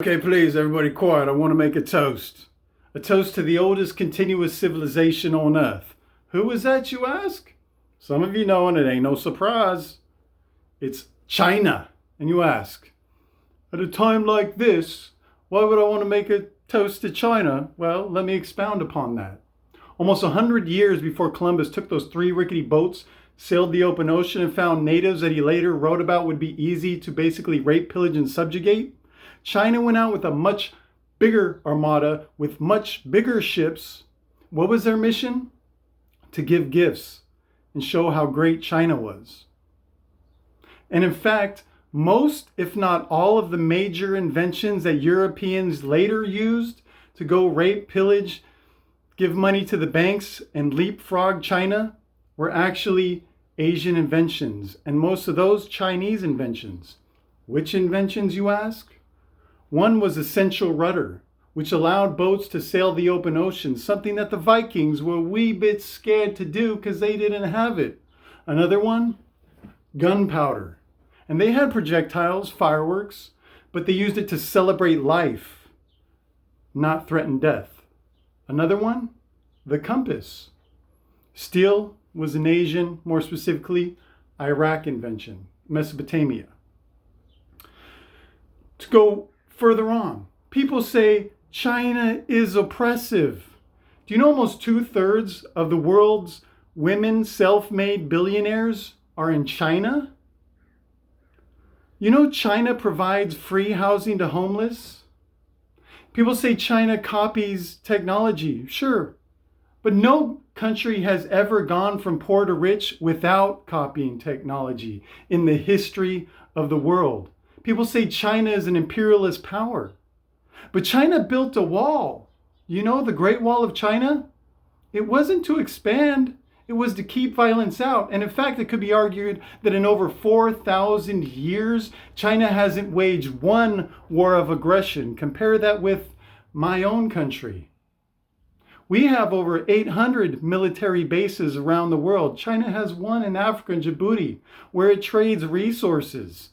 Okay, please, everybody quiet. I want to make a toast. A toast to the oldest continuous civilization on Earth. Who is that, you ask? Some of you know, and it ain't no surprise. It's China. And you ask, at a time like this, why would I want to make a toast to China? Well, let me expound upon that. Almost 100 years before Columbus took those 3 rickety boats, sailed the open ocean, and found natives that he later wrote about would be easy to basically rape, pillage, and subjugate, China went out with a much bigger armada with much bigger ships. What was their mission? To give gifts and show how great China was. And in fact, most, if not all, of the major inventions that Europeans later used to go rape, pillage, give money to the banks, and leapfrog China were actually Asian inventions, and most of those Chinese inventions. Which inventions, you ask? One was a central rudder, which allowed boats to sail the open ocean, something that the Vikings were a wee bit scared to do because they didn't have it. Another one, gunpowder. And they had projectiles, fireworks, but they used it to celebrate life, not threaten death. Another one, the compass. Steel was an Asian, more specifically, Iraq invention, Mesopotamia. To go further on, people say China is oppressive. Do you know almost 2/3 of the world's women self-made billionaires are in China? You know China provides free housing to homeless? People say China copies technology. Sure. But no country has ever gone from poor to rich without copying technology in the history of the world. People say China is an imperialist power. But China built a wall. You know, the Great Wall of China? It wasn't to expand. It was to keep violence out. And in fact, it could be argued that in over 4,000 years, China hasn't waged one war of aggression. Compare that with my own country. We have over 800 military bases around the world. China has one in Africa and Djibouti, where it trades resources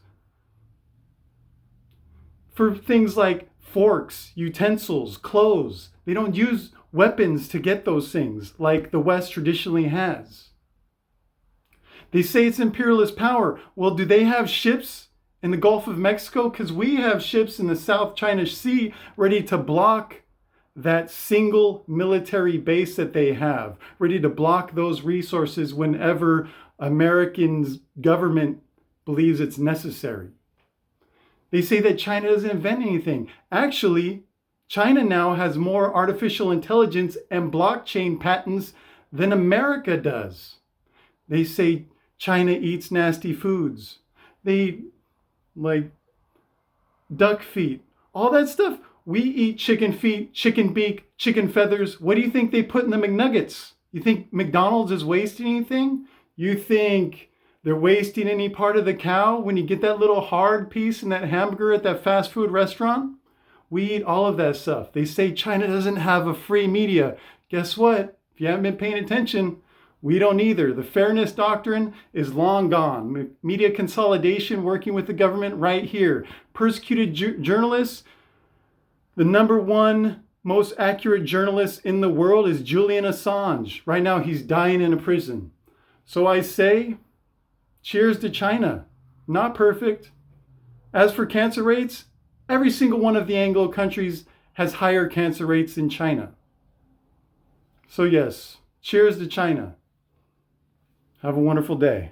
for things like forks, utensils, clothes. They don't use weapons to get those things like the West traditionally has. They say it's imperialist power. Well, do they have ships in the Gulf of Mexico? Because we have ships in the South China Sea ready to block that single military base that they have, ready to block those resources whenever Americans' government believes it's necessary. They say that China doesn't invent anything. Actually, China now has more artificial intelligence and blockchain patents than America does. They say China eats nasty foods. They eat like duck feet, all that stuff. We eat chicken feet, chicken beak, chicken feathers. What do you think they put in the McNuggets? You think McDonald's is wasting anything? You think they're wasting any part of the cow when you get that little hard piece in that hamburger at that fast food restaurant? We eat all of that stuff. They say China doesn't have a free media. Guess what? If you haven't been paying attention, we don't either. The fairness doctrine is long gone. Media consolidation working with the government right here. Persecuted journalists. The number one most accurate journalist in the world is Julian Assange. Right now he's dying in a prison. So I say, cheers to China. Not perfect. As for cancer rates, every single one of the Anglo countries has higher cancer rates than China. So yes, cheers to China. Have a wonderful day.